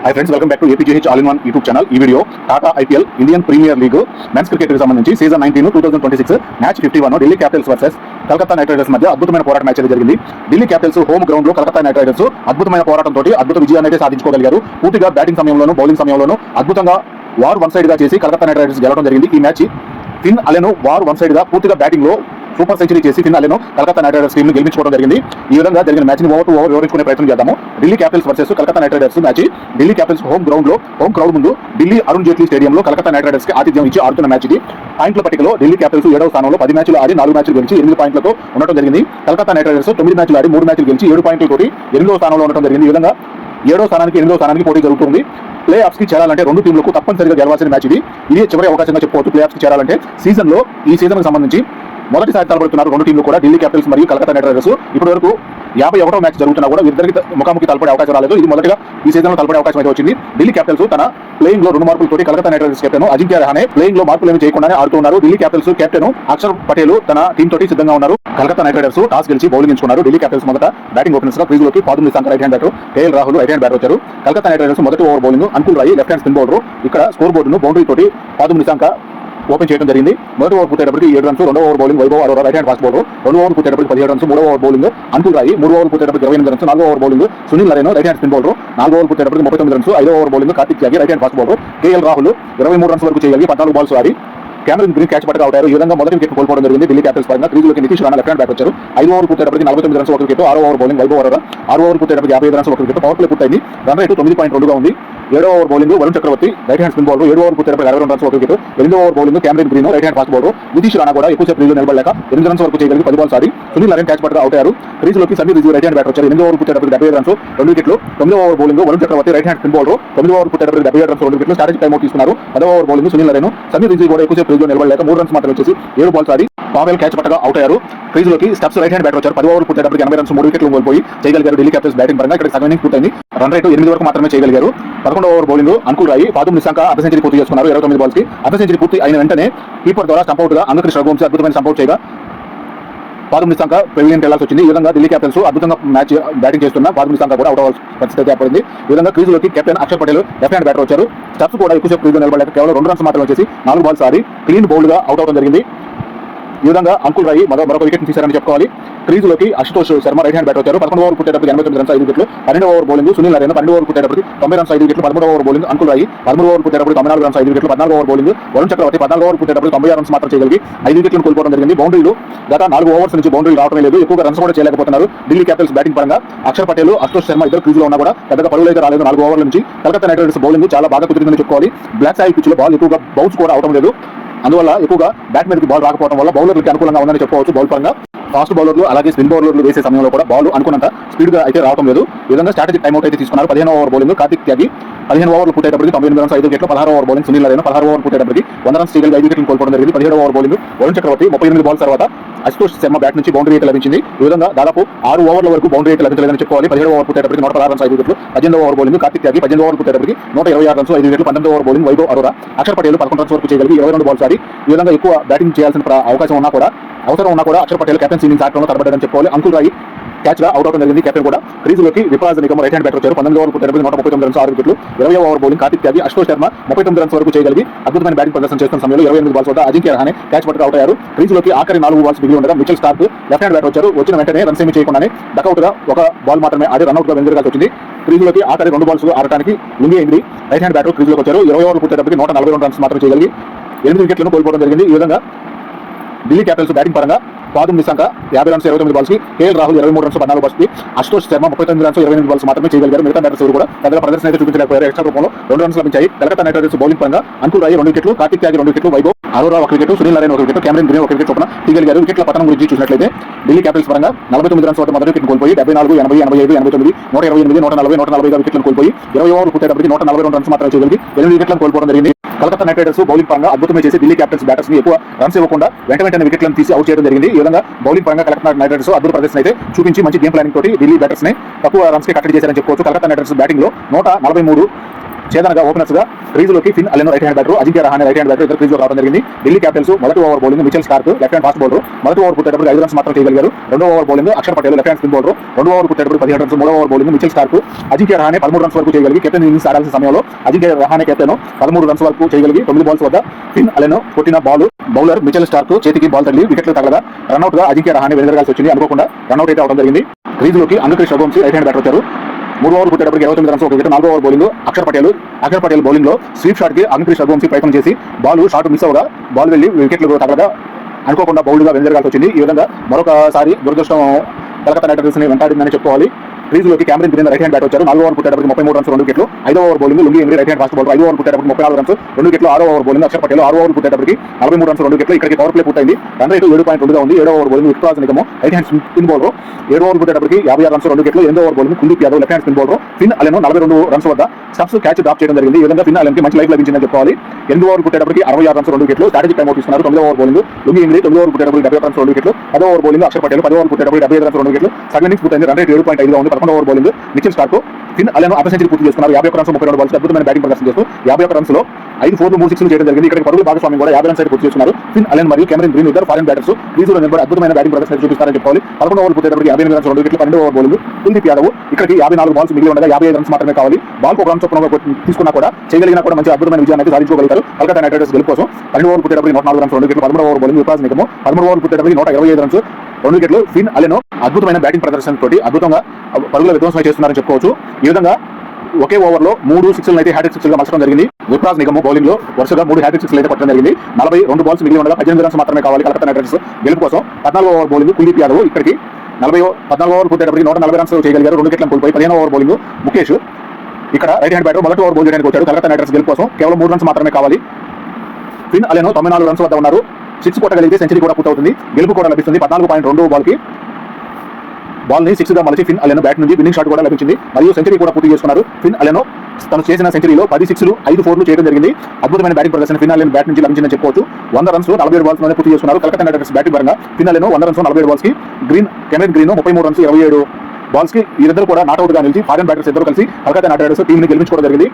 High friends, welcome back to APGH all in one YouTube channel. ఈ video Tata IPL Indian Premier League men's cricket కి సంబంధించి season 19 2026 match 51 Delhi Capitals versus Calcutta night Riders మధ్య అద్భుతమైన పోరాట match అయితే జరిగింది. Delhi Capitals home ground లో Calcutta night riders అద్భుతమైన పోరాటంతో అద్భుత విజయాన్ని అయితే సాధించుకోగలిగారు. పూర్తిగా బ్యాటింగ్ సమయంలోనూ బౌలింగ్ సమయంలోనూ అద్భుతంగా వార్ వన్ సైడ్ గా చేసి కలకత్తా నైట్ రైడర్స్ గెలవడం జరిగింది. ఈ మ్యాచ్ ఫిన్ అలెను వార్ వన్ సైడ్ గా పూర్తిగా బ్యాటింగ్ లో సూపర్ సెంచరీ చేసి ఫిన్ అలెను కలకత్తా నైట్ రైడర్స్ టీమ్ ని గెలిపించుకోవడం జరిగింది. ఈ విధంగా జరిగిన మ్యాచ్ ని ఓవర్ టు ఓవర్ వివరించుకునే ప్రయత్నం చేద్దాము. Delhi Capitals versus Calcutta night riders match Delhi Capitals home ground లో హోమ్ క్రౌడ్ ముందు ఢిల్లీ అరుణ్ జైట్లీ స్టేడియంలో కలకత్తా నైట్ రైడర్స్ కి ఆతిథ్యం ఇచ్చి ఆడుతున్న మ్యాచ్ ఇది. పాయింట్ల పట్టికలో ఢిల్లీ క్యాపిటల్స్ 7వ స్థానంలో 10 మ్యాచ్లు ఆడి 4 మ్యాచ్లు గెలిచి 8 పాయింట్లతో ఉండటం జరిగింది. కలకత్తా నైట్ రైడర్స్ 9 మ్యాచ్లు ఆడి 3 మ్యాచ్లు గెలిచి 7 పాయింట్లతోటి 8వ స్థానంలో ఉండటం జరిగింది. ఈ విధంగా 7వ స్థానానికి 8వ స్థానానికి పోటీ జరుగుతుంది. ప్లే ఆఫ్స్ కి చేరాలంటే రెండు టీంలకు తప్పనిసరిగా గెలవాల్సిన మ్యాచ్ ఇది. ఇది చివరి అవకాశంగా చెప్పుకోవచ్చు. ప్లే ఆఫ్స్ కి చేరాలంటే ఈ సీజన్ కి సంబంధించి మొదటిసారి తలపడుతున్నారు రెండు టీంలు కూడా, ఢిల్లీ క్యాపిటల్స్ మరియు కలకత్తా నైట్ రైడర్స్. ఇప్పటి వరకు 51వ మ్యాచ్ జరుగుతున్నా కూడా ఇద్దరికి ముఖాముఖి తలపడే అవకాశం రాలేదు. ఇది మొదటిగా ఈ సీజన్ లో తలపడే అవకాశం అయితే వచ్చింది. ఢిల్లీ క్యాపిటల్స్ తన ప్లేయింగ్ లో 2 మార్కులతోటి Kolkata night riders captain Ajinkya Rahane playing లో మార్పులు ఏమి చేయకుండానే ఆడుతున్నారు. ఢిల్లీ క్యాపిటల్స్ కెప్టెన్ అక్షర్ పటేల్ తన టీం తోటి సిద్ధంగా ఉన్నారు. కలకత్తా నైట్ రైడర్స్ టాస్ గెలిచి బౌలింగ్ ఎంచుకున్నారు. ఢిల్లీ క్యాపిటల్స్ మొదట బ్యాటింగ్ ఓపెనర్స్ గా క్రీజ్ లోకి Pathum Nissanka right hand batter, KL Rahul right hand batter వచ్చారు. కలకత్తా నైట్ రైడర్స్ మొదటి over bowling Anukul Roy left hand spin bowler ఇక్కడ స్కోర్ బోర్డును బౌండరీ తోటి పాదుం నిశాంక్ ఓపెన్ చేయడం జరిగింది. మొదటి ఓవర్ పూర్తయ్యేటప్పటికి 7 రన్స్, 2వ over bowling Vaibhav Arora right hand fast bowler, 2వ ఓవర్ పూర్తయ్యేటప్పటికి 17 రన్స్, 3వ ఓవర్ బౌలింగ్ అంకుల్ రాయి, 3వ ఓవర్ పూర్తయ్యేటప్పటికి 28 రన్స్, 4వ over bowling Sunil Narine right hand spin bowler, 4వ ఓవర్ పూర్తయ్యేటప్పటికి 39 రన్స్, 5వ over bowling Kartik Tyagi right hand fast bowler, KL Rahul 23 runs వరకు చేయగలిగి 14 బాల్స్ ఆడి కెమెరన్ గ్రీన్ క్యాచ్ పట్టుగా అవుతారు. ఈ విధంగా మొదటి వికెట్ కోల్పోవడం జరిగింది ఢిల్లీ క్యాపిటల్స్ పరంగా. క్రీజులోకి Nitish Rana left hand bat వచ్చారు. 5వ ఓవర్ పూర్తయ్యేటప్పటికి 49 రన్స్ ఒక వికెట్, 6వ ఓవర్ బౌలింగ్ వైభవ్ అరోరా, 6వ ఓవర్ పూర్తయ్యేటప్పటికి 55 రన్స్ ఒక వికెట్, పవర్ ప్లే పూర్తయింది. రన్ రేటు 9.2గా ఉంది. 7వ over bowling Varun Chakravarthy right hand spin bowler, 7వ ఓవర్ పూర్తయ్యేటప్పటికి 62 రన్స్ ఒక వికెట్, 8వ over bowling Cameron Green right hand fast bowler, Nitish Rana కూడా ఎక్కువసేపు క్రీజులో నిలబడలేక 8 రన్స్ వరకు చేయగలిగి 10 బాల్స్ ఆడి సునీల్ నరేన్ క్యాచ్ పట్టుగా అవుతారు. క్రీజులోకి Sameer Rizvi right hand bat వచ్చారు. 8వ ఓవర్ పూర్తయ్యేటప్పటికి 75 రన్స్ 2 వికెట్లు, 9వ over bowling Varun Chakravarthy right hand spin bowler, 9వ ఓవర్ పూర్తయ్యేటప్పటికి 77 రన్స్ 2 వికెట్లు, స్ట్రాటజిక్ టైమ్ అవుట్ తీసుకున్నారు. 10వ ఓవర్ బౌలింగ్ సునీల్ నరేన్, సమీర్ రిజు కూడా ఎక్కువసేపు క్రీజులో నిలబడలేక 3 రన్స్ మాత్రమే వచ్చేసి 7 బాల్స్ ఆడి పావెల్ క్యాచ్ పట్టగా అవుట్ అయ్యారు. క్రీజులోకి స్టెప్స్ రైట్ హ్యాండ్ బ్యాటర్ వచ్చారు. 10వ ఓవర్ పూర్తయ్యేటప్పటికి 80 రన్స్ 3 వికెట్లు కోల్పోయి చేయగలిగారు ఢిల్లీ క్యాపిటల్స్ బ్యాటింగ్ పరంగా. ఇక్కడ సగం ఇన్నింగ్స్ పూర్తయింది. రన్ రేటు 8 వరకు మాత్రమే చేయగలిగారు. 11వ ఓవర్ బౌలింగ్ అంకుల్ రాయి పాదుం నిశాంక్ అర్ధ సెంచరీ పూర్తి చేసుకున్నారు 29 బాల్స్ కి. అర్ధ సెంచరీ పూర్తి అయిన వెంటనే కీపర్ ద్వారా స్టంప్ అవుట్ గా అంగకృష్ణ రఘువంశీ అద్భుతమైన స్టంప్ అవుట్ చేయగా పాదుం నిశాంక్ పెవిలియన్ వెళ్లాల్సి వచ్చింది. ఈ విధంగా ఢిల్లీ క్యాపిటల్స్ అద్భుతంగా మ్యాచ్ బ్యాటింగ్ చేస్తున్న పాదుం నిశాంక్ కూడా అవుట్ అవ్వాల్సిన పరిస్థితి ఏర్పడింది. ఈ విధంగా క్రీజులోకి captain Axar Patel left hand batter వచ్చారు. స్టెప్స్ కూడా ఎక్కువసేపు క్రీజులో నిలబడలేక కేవలం 2 రన్స్ మాత్రమే వచ్చేసి 4 బాల్స్ ఆడి క్లీన్ బౌల్డ్ గా అవుట్ అవడం జరిగింది. ఈ విధంగా అంకుల్ రాయి మరొక వికెట్ తీశారని చెప్పుకోవాలి. క్రీజులోకి Ashutosh Sharma right hand bat వచ్చారు. 11వ ఓవర్ పూర్తయ్యేటప్పటికి 89 రన్స్ 5 వికెట్లు, 12వ ఓవర్ బౌలింగ్ సునీల్ నరేన్, 12వ ఓవర్ పూర్తయ్యేటప్పటికి 90 రన్స్ 5 వికెట్లు, 13వ ఓవర్ బౌలింగ్ అంకుల్ రాయి, 13వ ఓవర్ పూర్తయ్యేటప్పటికి 94 రన్స్ 5 వికెట్లు, 14వ ఓవర్ బౌలింగ్ వరుణ్ చక్రవర్తి, 14వ ఓవర్ పూర్తయ్యేటప్పటికి 96 రన్స్ మాత్రం చేయగలిగి 5 వికెట్లను కోల్పోవడం జరిగింది. బౌండరీలు గత 4 ఓవర్స్ నుంచి బౌండరీలు రావడం లేదు. ఎక్కువగా రన్స్ కూడా చేయలేకపోతున్నారు ఢిల్లీ క్యాపిటల్స్ బ్యాటింగ్ పరంగా. అక్షర్ పటేల్, అశుతోష్ శర్మ ఇద్దరు క్రీజులో ఉన్నా కూడా పెద్దగా పరుగులు అయితే రాలేదు 4 ఓవర్ల నుంచి. కలకత్తా నైట్ రైడర్స్ బౌలింగ్ చాలా బాగా కుదిరిందని చెప్పుకోవాలి. బ్లాక్ సాయిల్ పిచ్ లో బాల్ ఎక్కువగా బౌన్స్ కూడా అవడం లేదు. అందువల్ల ఎక్కువగా బ్యాట్ మీదకి బాల్ రాకపోవడం వల్ల బౌలర్లకి అనుకూలంగా ఉందని చెప్పుకోవచ్చు. బౌల్ పరంగా ఫాస్ట్ బౌలర్లు అలాగే స్పిన్ బౌలర్లు వేసే సమయంలో కూడా బాల్ అనుకున్నంత స్పీడ్ గా అయితే రావడం లేదు. ఈ విధంగా స్ట్రాటజిక్ టైమ్ అవుట్ అయితే తీసుకున్నారు. 15వ ఓవర్ బౌలింగ్ కార్తిక్ త్యాగి 15 ఓవర్లు పూర్తయ్యేటప్పటికి 98 రన్స్ 5 వికెట్లు, 16వ ఓవర్ బౌలింగ్ సునీల్ నరేన్ 16వ ఓవర్ పూర్తయ్యేటప్పటికి 100 రన్స్ చేయగలిగి 5 వికెట్లు కోల్పోవడం జరిగింది. 17వ over bowling Varun Chakravarthy 38 balls తర్వాత అశుతోష్ శర్మ బ్యాట్ నుంచి బౌండరీ అయితే లభించింది. ఈ విధంగా దాదాపు 6 ఓవర్ల వరకు బౌండరీ అయితే లభించలేదని చెప్పుకోవాలి. 17వ ఓవర్ పూర్తయ్యేటప్పటికి 116 రన్స్ 5 వికెట్లు, 18వ over bowling Kartik Tyagi 18 over పూర్తయ్యేటప్పటికి 126 రన్స్ 5 వికెట్లు, 19వ over bowling Vaibhav Arora, Axar Patel 11 runs వరకు చేయగలిగి 22 బాల్స్ ఆడి ఈ విధంగా ఎక్కువ బ్యాటింగ్ చేయాల్సిన అవసరం ఉన్నా కూడా అక్షర్ పటేల్ కెప్టెన్సీ ఇన్నింగ్స్ ఆటంలో తరబడ్డారని చెప్పుకోవాలి. అంకుల్ రాయి క్యాచ్ గా అవుట్ అవడం జరిగింది. కెప్టెన్ కూడా క్రీజులోకి Vipraj Nigam right hand batter వచ్చారు. 19 ఓవర్ పూర్తయ్యేటప్పటికి 139 రన్స్ 6 వికెట్లు, 20వ over bowling Kartik Tyagi Ashutosh Sharma 39 runs వరకు చేయగలిగి అద్భుతమైన బ్యాటింగ్ ప్రదర్శన చేస్తున్న సమయంలో 28 బాల్స్ వద్ద అజింక్య రహానే క్యాచ్ పట్టుగా అవుట్ అయ్యారు. క్రీజులోకి ఆఖరి 4 బాల్స్ మిగిలి ఉండగా Mitchell Starc left hand batter వచ్చారు. వచ్చిన వెంటనే రన్స్ ఏమీ చేయకుండానే డకౌట్ గా ఒక బాల్ మాత్రమే ఆడి రన్అట్ గా వెనుదిరగాల్సి వచ్చింది. క్రీజులోకి ఆఖరి 2 బాల్స్ ఆడటానికి లుంగి ఇంగ్రీ రైట్ హ్యాండ్ బ్యాటర్ క్రీజులోకి వచ్చారు. 20 ఓవర్ పూర్తయ్యేటప్పటికి 142 రన్స్ మాత్రం చేయగలిగి 8 వికెట్లను కోల్పోవడం జరిగింది. ఈ విధంగా ఢిల్లీ క్యాపిటల్స్ బ్యాటింగ్ పరంగా పాదుం నిశాంక్ 50 రన్స్ 29 బాల్స్ కి, కేఎల్ రాహుల్ 23 రన్స్ 14 బాల్స్ కి, అశుతోష్ శర్మ 39 రన్స్ 28 బాల్స్ మాత్రమే చేయగలిగారు. మిగతా బ్యాటర్స్ కూడా పెద్దగా ప్రదర్శన అయితే చూపించలేకపోయారు. ఎక్స్ట్రా రూపంలో 2 రన్స్ లభించాయి. కలకత్తా నైట్ రైడర్స్ బౌలింగ్ పరంగా అంకుల్ రాయి 2 వికెట్లు, కార్తిక్ త్యాగి 2 వికెట్లు, Vaibhav Arora 1 wicket, Sunil Narine 1 wicket, Cameron Green 1 wicket చొప్పున తీయగలిగారు. వికెట్ల పతనం గురించి చూసినట్లయితే ఢిల్లీ క్యాపిటల్స్ పరంగా 49 రన్స్ వద్ద మొదటి వికెట్ కోల్పోయి 74, 80, 85, 89, 128, 140, 140 వికెట్లను కోల్పోయి 20 ఓవర్లు పూర్తయ్యేటప్పటికి 142 రన్స్ మాత్రం చేయగలిగి 8 వికెట్లను కోల్పోవడం జరిగింది. కలకత్తా నైట్ రైడర్స్ బౌలింగ్ పరంగా అద్భుతమే చేసి ఢిల్లీ క్యాపిటల్స్ బ్యాటర్స్ ని ఎక్కువ రన్స్ ఇవ్వకుండా వెంటనే వికెట్లను తీసి అవుట్ చేయడం జరిగింది. ఈ విధంగా బౌలింగ్ పరంగా కలకత్తా నైట్ రైడర్స్ అద్భుత ప్రదర్శన అయితే చూపించి మంచి గేమ్ ప్లానింగ్ తోటి ఢిల్లీ బ్యాటర్స్ ని తక్కువ రన్స్ కి కట్టడి చేశారని చెప్పుకోవచ్చు. కలకత్తా నైట్ రైడర్స్ బ్యాటింగ్ లో 143 చేదనగా ఓపెనర్స్ గా క్రీజ్ లోకి Finn Allen right hand batter, Ajinkya Rahane right hand batter ఇద్దరు క్రీజ్ లో రావడం జరిగింది. ఢిల్లీ క్యాపిటల్స్ మొదటి over bowling Mitchell Starc left hand fast bowler మొదటి ఓవర్ పుట్టేటప్పుడు 5 రన్స్ మాత్రం చేయగలిగారు. రెండో over bowling Axar Patel left hand spin bowler రెండో ఓవర్ పుట్టేటప్పుడు 17 రన్స్. మూడో over bowling Mitchell Starc Ajinkya Rahane 13 runs వరకు చేయగలిగి కెప్టెన్ ఇన్నింగ్స్ ఆడాల్సిన సమయంలో అజింక్య రహానే కెప్టెన్ 13 రన్స్ వరకు చేయగలిగి 9 బాల్స్ వద్ద ఫిన్ అలెన్ కొట్టిన బాల్ బౌలర్ మిచెల్ స్టార్క్ చేతికి బాల్ తగిలి వికెట్లు తగలగా రన్అట్ గా అజింక్య రహానే వెనుదిరగాల్సి వచ్చింది. అనుకోకుండా రన్అట్ అయితే అవడం జరిగింది. క్రీజ్ లోకి Angkrish Raghuvanshi right hand batter వచ్చారు. 3 ఓవర్ పుట్టేటప్పటికి 29 రన్స్ ఒక wicket. 4 over bowling Axar Patel bowling లో స్వీప్ షాట్ కి అంగక్రిష్ రఘువంశీ ప్రయత్నం చేసి బాల్ షాట్ మిస్ అవగా బాల్ వెళ్లి వికెట్లు తగలగా అనుకోకుండా బౌల్డ్ గా వెనుదిరగాల్సి వచ్చింది. ఈ విధంగా మరొకసారి దురదృష్టం కలకత్తా నైట్ రైడర్స్ ని వెంటాడిందని చెప్పుకోవాలి. క్రీజ్ లోకి Cameron Green right hand bat వచ్చారు. 4 ఓవర్ పుట్టేటప్పటికి 33 రన్స్ 2 వికెట్లు. 5 ఓవర్ బౌలింగ్ లుంగి ఎమిరీ right hand fast bowler 5 over పుట్టేటప్పటికి 34 రన్స్ 2 వికెట్లు. 6 over bowling Axar Patel 6 over పుట్టేటప్పటికి 43 రన్స్ 2 వికెట్లు. ఇక్కడికి పవర్ ప్లే పూర్తయింది. రన్ రేటు 7.2 గా ఉంది. 7 over bowling Vipraj Nigam right hand spin bowler 7 over పుట్టేటప్పటికి 56 రన్స్ 2 వికెట్లు. 8 over bowling Kuldeep Yadav left hand spin bowler Finn Allen 42 runs వద్ద స్టంప్స్ క్యాచ్ డ్రాప్ చేయడం జరిగింది. ఈ విధంగా ఫిన్ అలెన్ కి మంచి లైఫ్ లభించిందని చెప్పుకోవాలి. 8 ఓవర్ పుట్టేటప్పటికి 66 రన్స్ 2 వికెట్లు. స్ట్రాటజిక్ టైం అవుట్ తీసుకున్నారు. 9 ఓవర్ బౌలింగ్ లుంగి ఎమిరీ 9 ఓవర్ పుట్టేటప్పటికి 71 రన్స్ 2 వికెట్లు. 10 over bowling Axar Patel 10 over పుట్టేటప్పటికి 75 రన్స్ 2 వికెట్లు. సగం ఇన్నింగ్స్ పూర్తయింది. రన్ రేట్ 7.5 గా ఉంది. 11 over bowling Mitchell Stark Finn Allen అర్ధ సెంచరీ పూర్తి చేసుకున్నారు. 51 రన్స్ 32 బాల్స్ అద్భుతమైన బ్యాటింగ్ ప్రదర్శన చేస్తూ 51 రన్స్ లో 5 4 3 6 చేయడం జరిగింది. ఇక్కడ పరుగుల భాగస్వామ్యం కూడా 50 రన్స్ అయితే పూర్తి చేసుకున్నారు. ఫిన్ అలెన్ మరియు కెమెరన్ గ్రీన్ ఇద్దరు ఫారెన్ బ్యాటర్స్ క్రీజ్ లో నిలబడి అద్భుతమైన బ్యాటింగ్ ప్రదర్శన చూపిస్తారని చెప్పుకోవాలి. 11 ఓవర్ పుట్టేటప్పటికి 58 రన్స్ 2 వికెట్లు. 12 ఓవర్ బౌలింగ్ కుల్దీప్ యాదవ్ ఇక్కడికి 54 బాల్స్ మిగిలి ఉండగా 55 రన్స్ మాత్రమే కావాలి. బాల్ ఒక రన్ చొప్పున తీసుకున్నా కూడా చేయగలిగినా కూడా మంచి అద్భుతమైన విజయాన్ని అయితే సాధించుకోగలుగుతారు కలకత్తా నైట్ రైడర్స్ గెలుపు కోసం. 12 ఓవర్ పుట్టేటప్పటికి 104 రన్స్ 2 వికెట్లు. 13 over bowling Vipraj Nigam 13 over పుట్టేటప్పటికి 125 రన్స్ 2 వికెట్లు. ఫిన్ అలెన్ అద్భుతమైన బ్యాటింగ్ ప్రదర్శన తోటి అద్భుతంగా పరుగుల విధ్వంసం చేస్తున్నారని చెప్పుకోవచ్చు. ఈ విధంగా ఒకే ఓవర్ లో 3 సిక్స్లు అయితే హ్యాట్రిక్ సిక్స్లుగా మార్చడం జరిగింది. విక్రాజ్ నిగమ్ బౌలింగ్ లో వరుసగా 3 హ్యాట్రిక్ సిక్స్లు అయితే కొట్టడం జరిగింది. 42 బాల్స్ మిగిలి ఉండగా 18 రన్స్ మాత్రమే కావాలి కలకత్తా నైట్ రైడర్స్ గెలుపు కోసం. 14 ఓవర్ బౌలింగ్ కుల్దీప్ యాదవ్ ఇక్కడికి 14 ఓవర్ పుట్టేటప్పటికి 140 రన్స్ చేయగలిగారు. 2 వికెట్లను కోల్పోయి 15 ఓవర్ బౌలింగ్ ముఖేష్ ఇక్కడ రైట్ హ్యాండ్ బ్యాటర్ మొదటి ఓవర్ బౌల్ చేయడానికి వచ్చాడు. కలకత్తా నైట్ రైడర్స్ గెలుపు కోసం కేవలం 3 రన్స్ మాత్రమే కావాలి. ఫిన్ అలెన్ 94 రన్స్ వద్ద ఉన్నారు. 6 కొట్టగలిగితే సెంచరీ కూడా పూర్తవుతుంది. గెలుపు కూడా లభిస్తుంది. 14.2 బాల్ కి బాల్ ని 6 గా మలిచి ఫిన్ అలెన్ బ్యాట్ నుంచి విన్నింగ్ షాట్ కూడా లభించింది మరియు సెంచరీ కూడా పూర్తి చేసుకున్నారు. ఫిన్ అలెన్ తను చేసిన సెంచరీలో 10 సిక్స్లు 5 4లు చేయడం జరిగింది. అద్భుతమైన బ్యాటింగ్ ప్రదర్శన ఫిన్ అలెన్ బ్యాట్ నుంచి లభించిందని చెప్పుకోవచ్చు. 100 రన్స్ 47 బాల్స్ లోనే పూర్తి చేసుకున్నారు కలకత్తా నైట్ రైడర్స్ బ్యాటింగ్ పరంగా. ఫిన్ అలెన్ 100 రన్స్ 47 బాల్స్ కి కెమెరన్ గ్రీన్ 33 రన్స్ 27 బాల్స్ కి ఇద్దరు కూడా నాట్అవుట్ గా నిలిచి ఫారెన్ బ్యాటర్స్ ఇద్దరు కలిసి కలకత్తా నైట్ రైడర్స్ టీం ని గెలిపించుకోవడం జరిగింది.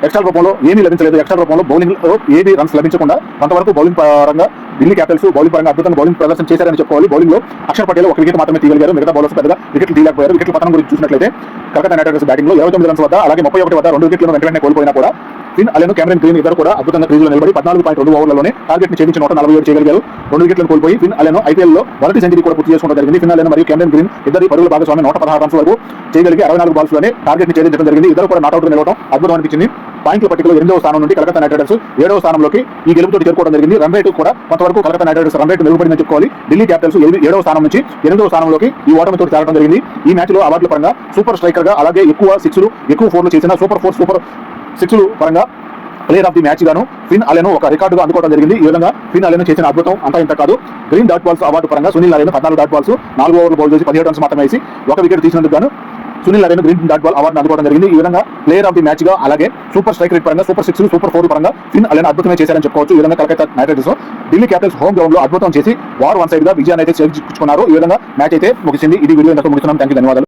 ఎక్స్ట్రా రూపంలో ఏమీ లభించలేదు. ఎక్స్ట్రా రూపంలో బౌలింగ్ లో ఏది రన్స్ లభించకుండా కొంతవరకు బౌలింగ్ పరంగా ఢిల్లీ క్యాపిటల్స్ బౌలింగ్ పరంగా అద్భుతంగా బౌలింగ్ ప్రదర్శన చేశారని చెప్పుకోవాలి. బౌలింగ్ లో అక్షర్ పటేల్ 1 వికెట్ మాత్రమే తీయగలిగారు. మిగతా బౌలర్స్ పెద్దగా వికెట్లు తీయలేకపోయారు. వికెట్ల పతనం గురించి చూసినట్లయితే కలకత్తా నైట్ రైడర్స్ బ్యాటింగ్ లో 29 రన్స్ వద్ద అలాగే 31 వద్ద 2 వికెట్లను వెంటనే కోల్పోయినా కూడా ఫిన్ అలెన్ కెమెరన్ గ్రీన్ ఇద్దరు కూడా అద్భుతంగా క్రీజ్ లో నిలబడి 14.2 ఓవర్లలోనే టార్గెట్ ని ఛేదించి 147 చేయగలిగారు. 2 వికెట్లను కోల్పోయి ఫిన్ అలెన్ ఐపీఎల్ లో మొదటి సెంచరీ కూడా పూర్తి చేసుకోవడం జరిగింది. ఫిన్ అలెన్ మరియు కెమెరన్ గ్రీన్ ఇద్దరు పరుగుల భాగస్వామి 116 రన్స్ వరకు చేయగలిగి 64 బాల్స్ లోనే టార్గెట్ ని ఛేదించడం జరిగింది. ఇద్దరు కూడా నాట్అవుట్ నిలవడం అద్భుతం అనిపించింది. పాయింట్ల పట్టికలో 8వ స్థానం నుండి కలకత్తా నైట్ రైడర్స్ 7వ స్థానంలోకి ఈ గెలుపుతో చేరుకోవడం జరిగింది. రన్ రేటు కూడా కొంతవరకు Kolkata night riders run rate మెరుగుపడిందని చెప్పుకోవాలి. ఢిల్లీ క్యాపిటల్స్ 7వ స్థానం నుంచి 8వ స్థానంలోకి ఈ ఓటమితో చేరడం జరిగింది. ఈ మ్యాచ్ లో అవార్డుల పరంగా సూపర్ స్ట్రైకర్ గా అలాగే ఎక్కువ సిక్స్లు ఎక్కువ 4లు చేసిన సూపర్ 6లు పరంగా ప్లేయర్ ఆఫ్ ది మ్యాచ్ గాను ఫిన్ అలెన్ ఒక రికార్డుగా అందుకోవడం జరిగింది. ఈ విధంగా ఫిన్ అలెన్ చేసిన అద్భుతం అంతా ఇంత కాదు. గ్రీన్ డాట్ బాల్స్ అవార్డు పరంగా సునీల్ నారాయణ 14 డాట్ బాల్స్ 4 ఓవర్లు బౌల్ చేసి 17 రన్స్ మాత్రమే వేసి 1 వికెట్ తీసినందుకు గాను Sunil Narayana green dot ball award అందుకోవడం జరిగింది. ఈ విధంగా ప్లేయర్ ఆఫ్ ది మ్యాచ్ గా అలాగే సూపర్ స్ట్రైక్ రేట్ పరంగా సూపర్ 6లు సూపర్ 4 పరంగా ఫిన్ అలెన్ అద్భుతమే చేశారని చెప్పుకోవచ్చు. ఈ విధంగా Calcutta night riders Delhi Capitals home ground లో అద్భుతం చేసి వార్ 1 సైడ్ గా విజయాన్ని అయితే చేర్చుకున్నారు. ఈ విధంగా మ్యాచ్ అయితే ముగిసింది. ఇది వీడియో ఇంతకు ముగిస్తున్నాం. థాంక్యూ, ధన్యవాదాలు.